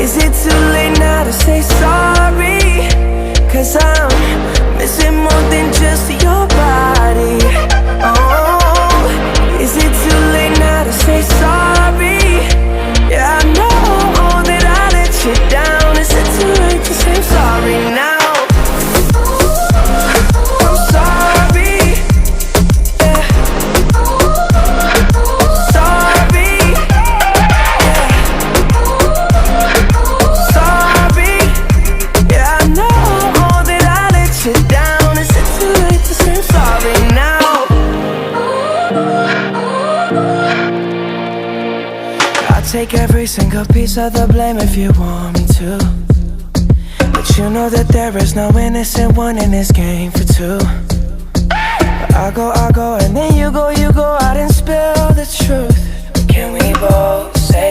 Is it too late now to say sorry? 'Cause I'm missing more than just your body. Oh, is it too late now to say sorry? Yeah, I know that I let you down. Is it too late to say sorry now? I'm sorry, yeah. Sorry, yeah. Sorry, yeah, I know that I let you down. Is it too late to say sorry now? I'll take every single piece of the blame if you want me to, but you know that there is no innocent one in this game for two. I go, and then you go out and spill the truth. But can we both